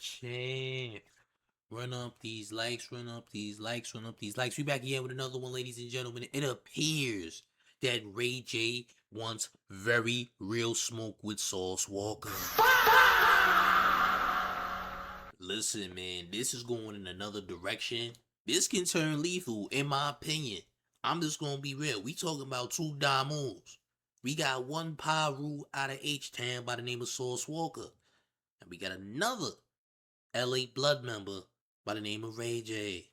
Champ. Run up these likes, run up these likes, run up these likes. We back again with another one, ladies and gentlemen. It appears that Ray J wants very real smoke with Sauce Walka. Listen, man, this is going in another direction. This can turn lethal, in my opinion. I'm just gonna be real. We talking about two damos. We got one Paru out of H-Town by the name of Sauce Walka. And we got another LA Blood member by the name of Ray J.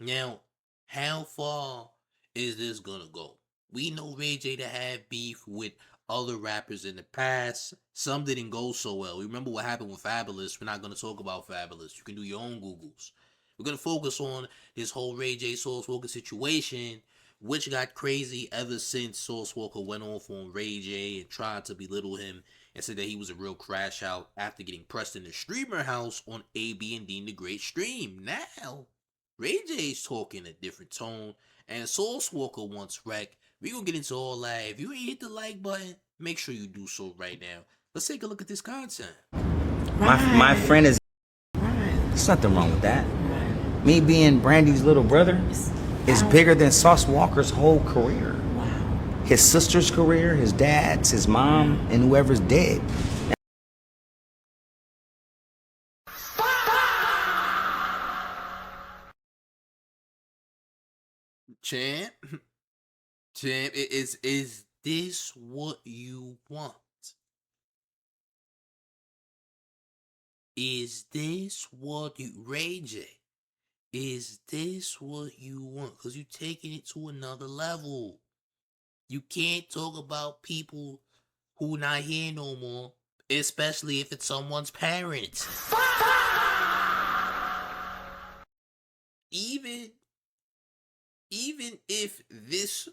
Now, how far is this gonna go? We know Ray J to have beef with other rappers in the past. Some didn't go so well. Remember what happened with Fabulous. We're not gonna talk about Fabulous. You can do your own Googles. We're gonna focus on this whole Ray J Sauce Walka situation, which got crazy ever since Sauce Walka went off on Ray J and tried to belittle him and said that he was a real crash out after getting pressed in the streamer house on AB and Dean the Great stream. Now, Ray J's talking a different tone, and Sauce Walka wants wreck. We gonna get into all that. If you ain't hit the like button, make sure you do so right now. Let's take a look at this content. My friend is. There's nothing wrong with that. Me being Brandy's little brother is bigger than Sauce Walka's whole career. His sister's career, his dad's, his mom, and whoever's dead. Champ, is this what you want? Is this what you, Ray J? Is this what you want? Because you're taking it to another level. You can't talk about people who not here no more, especially if it's someone's parents. Even if this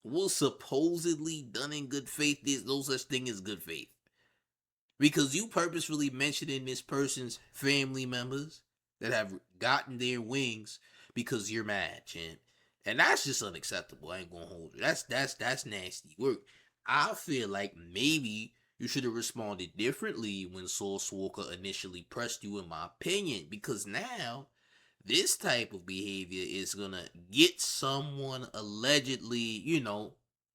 was supposedly done in good faith, there's no such thing as good faith. Because you purposefully mentioning this person's family members that have gotten their wings because you're mad, champ. And that's just unacceptable. I ain't gonna hold you. That's nasty work. I feel like maybe you should have responded differently when Sauce Walka initially pressed you, in my opinion. Because now, this type of behavior is gonna get someone allegedly,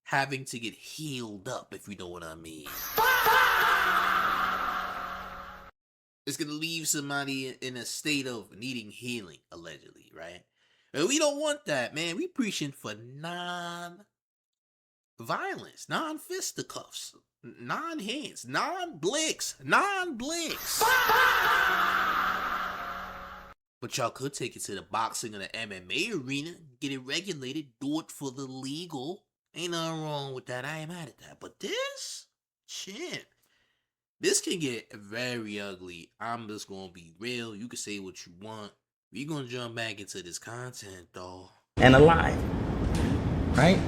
having to get healed up, if you know what I mean. It's gonna leave somebody in a state of needing healing, allegedly, right? And we don't want that, man. We preaching for non-violence, non-fisticuffs, non-hands, non-blicks. But y'all could take it to the boxing or the MMA arena, get it regulated, do it for the legal. Ain't nothing wrong with that. I ain't mad at that. But this, shit, this can get very ugly. I'm just gonna be real. You can say what you want. We gonna jump back into this content, though. And alive, right?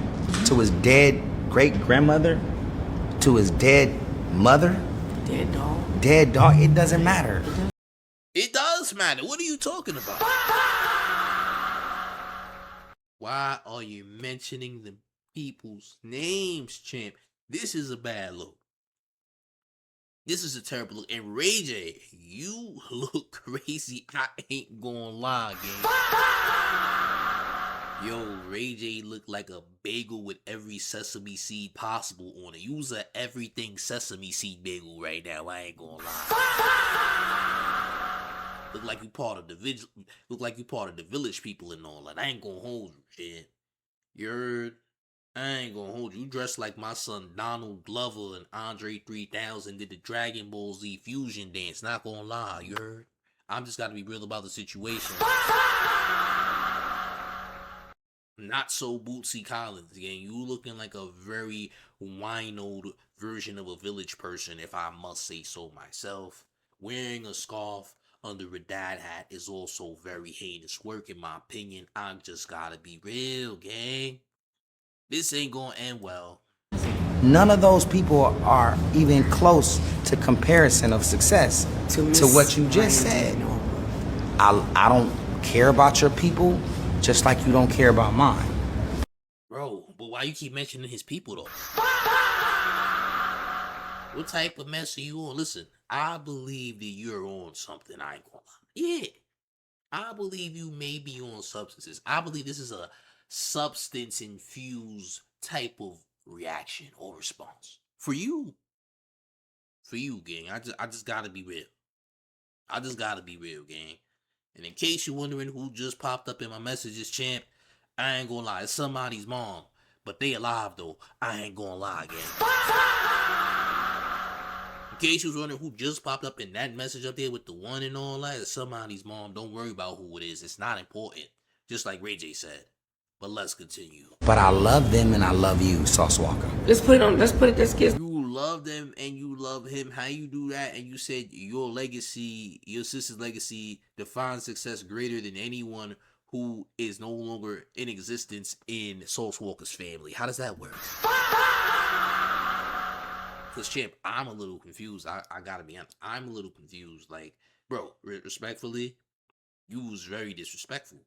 To his dead great-grandmother, to his dead mother. Dead dog. Dead dog, it doesn't matter. It does matter. What are you talking about? Why are you mentioning the people's names, champ? This is a bad look. This is a terrible look. And Ray J, you look crazy. I ain't gonna lie, gang. Yo, Ray J look like a bagel with every sesame seed possible on it. Use a everything sesame seed bagel right now. I ain't gonna lie. Look like you part of the village people and all that. I ain't gonna hold you, shit. You heard? I ain't gonna hold you. You dressed like my son Donald Glover and Andre 3000 did the Dragon Ball Z fusion dance. Not gonna lie, you heard? I'm just gotta be real about the situation. Not so Bootsy Collins, gang. You looking like a very winoed version of a village person, if I must say so myself. Wearing a scarf under a dad hat is also very heinous work, in my opinion. I just gotta be real, gang. This ain't gonna end well. None of those people are even close to comparison of success to what you just said. I don't care about your people just like you don't care about mine. Bro, but why you keep mentioning his people, though? What type of mess are you on? Listen, I believe that you're on something. I ain't gonna lie. Yeah, I believe you may be on substances. I believe this is a substance infused type of reaction or response for you. For you, gang. I just gotta be real. I just gotta be real, gang. And in case you're wondering who just popped up in my messages, champ, I ain't gonna lie, it's somebody's mom. But they alive though. I ain't gonna lie, gang. In case you was wondering who just popped up in that message up there with the one and all that, it's somebody's mom. Don't worry about who it is. It's not important. Just like Ray J said. But let's continue. But I love them and I love you, Sauce Walka. Let's get. You love them and you love him. How you do that? And you said your legacy, your sister's legacy, defines success greater than anyone who is no longer in existence in Sauce Walka's family. How does that work? Because, champ, I'm a little confused. I gotta be honest. I'm a little confused. Like, bro, respectfully, you was very disrespectful.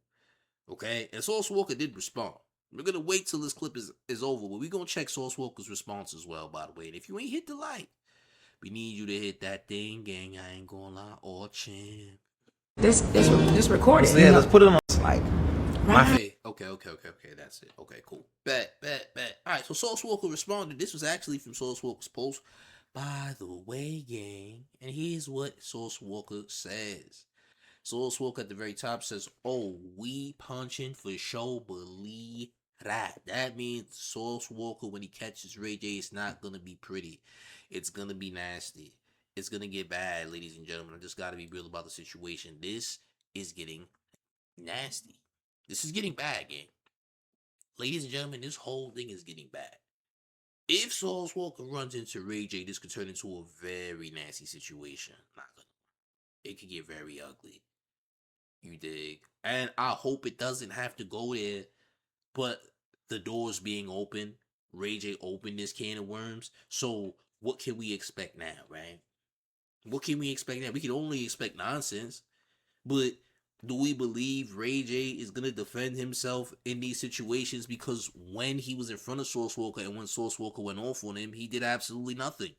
Okay? And Sauce Walka did respond. We're gonna wait till this clip is over, but we're gonna check Sauce Walka's response as well, by the way. And if you ain't hit the like, we need you to hit that thing, gang. I ain't gonna lie. Oh, champ. This recording. So yeah, let's put it on. Like, Okay. That's it. Okay, cool. Bet. All right, so Sauce Walka responded. This was actually from Sauce Walka's post. By the way, gang, and here's what Sauce Walka says. Sauce Walka at the very top says, "Oh, we punching for show, believe that." That means Sauce Walka, when he catches Ray J, it's not gonna be pretty. It's gonna be nasty. It's gonna get bad, ladies and gentlemen. I just gotta be real about the situation. This is getting nasty. This is getting bad, gang. Ladies and gentlemen, this whole thing is getting bad. If Sauce Walka runs into Ray J, this could turn into a very nasty situation. It could get very ugly. You dig? And I hope it doesn't have to go there, but the doors being open, Ray J opened this can of worms. So what can we expect now, right? What can we expect now? We can only expect nonsense. But do we believe Ray J is going to defend himself in these situations? Because when he was in front of Sauce Walka and when Sauce Walka went off on him, he did absolutely nothing.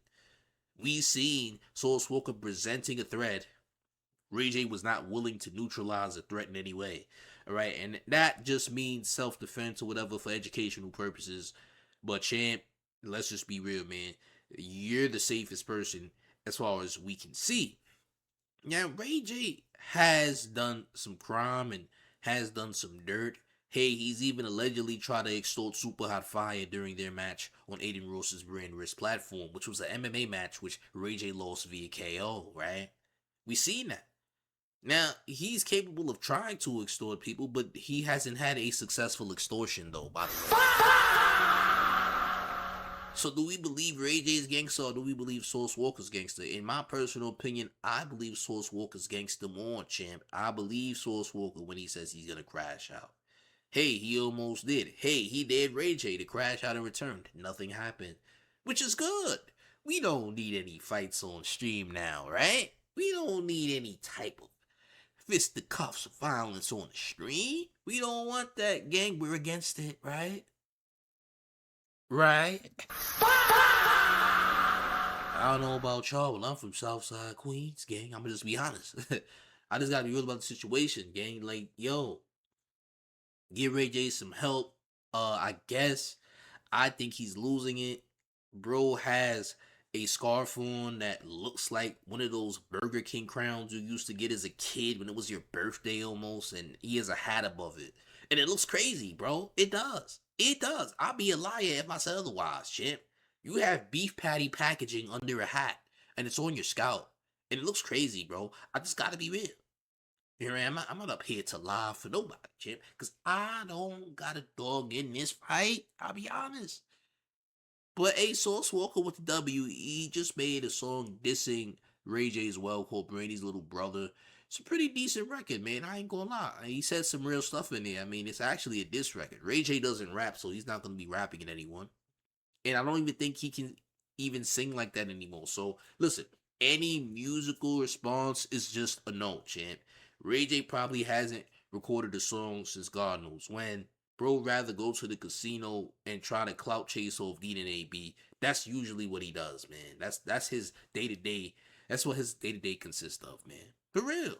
We seen Sauce Walka presenting a threat. Ray J was not willing to neutralize the threat in any way. All right, and that just means self-defense or whatever for educational purposes. But champ, let's just be real, man. You're the safest person as far as we can see. Now, Ray J has done some crime and has done some dirt. Hey, he's even allegedly tried to extort Super Hot Fire during their match on Aiden Rose's Brand Risk platform, which was an MMA match which Ray J lost via KO, right? We seen that. Now, he's capable of trying to extort people, but he hasn't had a successful extortion, though, by the way. So do we believe Ray J's gangster or do we believe Sauce Walka's gangster? In my personal opinion, I believe Sauce Walka's gangster more, champ. I believe Sauce Walka when he says he's going to crash out. Hey, he almost did. Hey, he dared Ray J to crash out and return. Nothing happened, which is good. We don't need any fights on stream now, right? We don't need any type of fisticuffs of violence on the stream. We don't want that, gang. We're against it, right? Right? I don't know about y'all, but I'm from Southside Queens, gang. I'm gonna just be honest. I just gotta be real about the situation, gang. Like, yo, give Ray J some help. I guess. I think he's losing it. Bro has a scarf on that looks like one of those Burger King crowns you used to get as a kid when it was your birthday almost, and he has a hat above it. And it looks crazy, bro. It does. It does. I'll be a liar if I said otherwise, champ. You have beef patty packaging under a hat, and it's on your scalp. And it looks crazy, bro. I just gotta be real. Here I am. I'm not up here to lie for nobody, champ. Because I don't got a dog in this fight. I'll be honest. But a Sauce Walka with the W, he just made a song dissing Ray J's well called Brandy's Little Brother. It's a pretty decent record, man. I ain't gonna lie. He said some real stuff in there. I mean, it's actually a diss record. Ray J doesn't rap, so he's not gonna be rapping at anyone. And I don't even think he can even sing like that anymore. So, listen, any musical response is just a no, champ. Ray J probably hasn't recorded a song since God knows when. Bro rather go to the casino and try to clout chase off Dean and AB. That's usually what he does, man. That's his day-to-day That's what his day-to-day consists of, man. For real.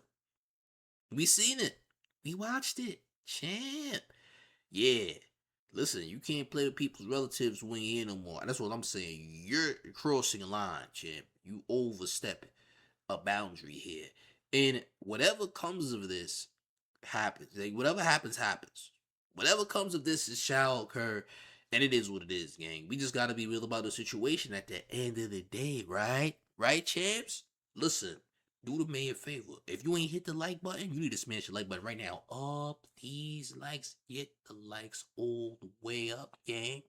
We seen it. We watched it. Champ. Yeah. Listen, you can't play with people's relatives when you're here no more. That's what I'm saying. You're crossing a line, champ. You overstepping a boundary here. And whatever comes of this happens. Like, whatever happens, happens. Whatever comes of this, it shall occur. And it is what it is, gang. We just gotta be real about the situation at the end of the day, right? Right, champs? Listen, do the man a favor. If you ain't hit the like button, you need to smash the like button right now. Up these likes. Get the likes all the way up, gang.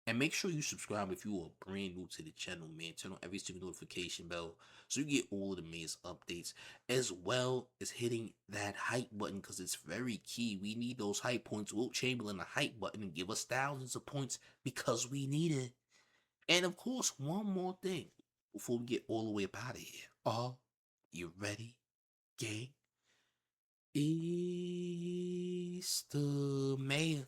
And make sure you subscribe if you are brand new to the channel, man. Turn on every single notification bell so you get all of the latest updates, as well as hitting that hype button, because it's very key. We need those hype points. Wilt Chamberlain, the hype button, and give us thousands of points because we need it. And of course, one more thing before we get all the way up out of here. Are you ready, gang? It's the mayor,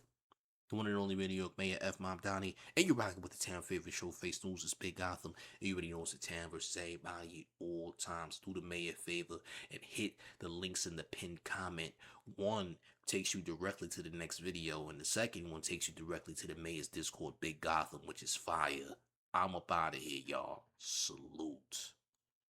the one and only New York Mayor F. Mom Donnie, and you're rocking with the town favorite Showface News. It's Big Gotham, and you already know it's the town versus everybody at all times. Do the mayor a favor and hit the links in the pinned comment. One takes you directly to the next video, and the second one takes you directly to the mayor's Discord, Big Gotham, which is fire. I'm up out of here, y'all. Salute.